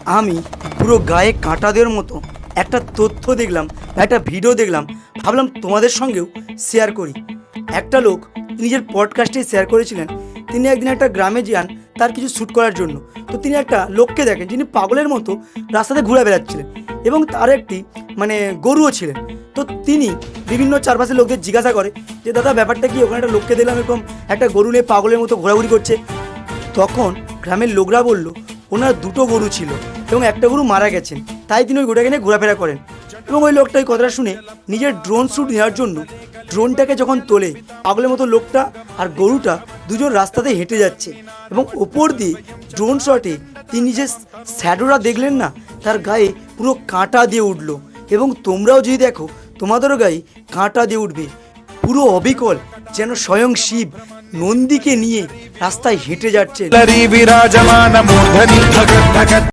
আমি পুরো গায়ে কাঁটা দেওয়ার মতো একটা তথ্য দেখলাম, একটা ভিডিও দেখলাম, ভাবলাম তোমাদের সঙ্গেও শেয়ার করি। একটা লোক নিজের পডকাস্টে শেয়ার করেছিলেন, তিনি একদিন একটা গ্রামে যান তার কিছু শ্যুট করার জন্য। তো তিনি একটা লোককে দেখেন যিনি পাগলের মতো রাস্তাতে ঘুরে বেড়াচ্ছিলেন এবং তার একটি গরুও ছিলেন। তো তিনি বিভিন্ন চারপাশের লোকদের জিজ্ঞাসা করে যে দাদা ব্যাপারটা কি, ওখানে একটা লোককে দিলাম এরকম একটা গরু নিয়ে পাগলের মতো ঘোরাঘুরি করছে। তখন গ্রামের লোকরা বলল ওনার দুটো গরু ছিল এবং একটা গরু মারা গেছেন, তাই তিনি ওই গরুটাকে নিয়ে ঘোরাফেরা করেন। এবং ওই লোকটা ওই কথাটা শুনে নিজের ড্রোন শ্যুট নেওয়ার জন্য ড্রোনটাকে যখন তোলে, পাগলের মতো লোকটা আর গরুটা দুজন রাস্তাতে হেঁটে যাচ্ছে এবং ওপর দিয়ে ড্রোন শটে তিনি যে শ্যাডোটা দেখলেন না, তার গায়ে পুরো কাঁটা দিয়ে উঠলো। এবং তোমরাও যদি দেখো তোমাদেরও গায়ে কাঁটা দিয়ে উঠবে, পুরো অবিকল যেন স্বয়ং শিব নন্দীকে নিয়ে রাস্তায় হেঁটে যাচ্ছে।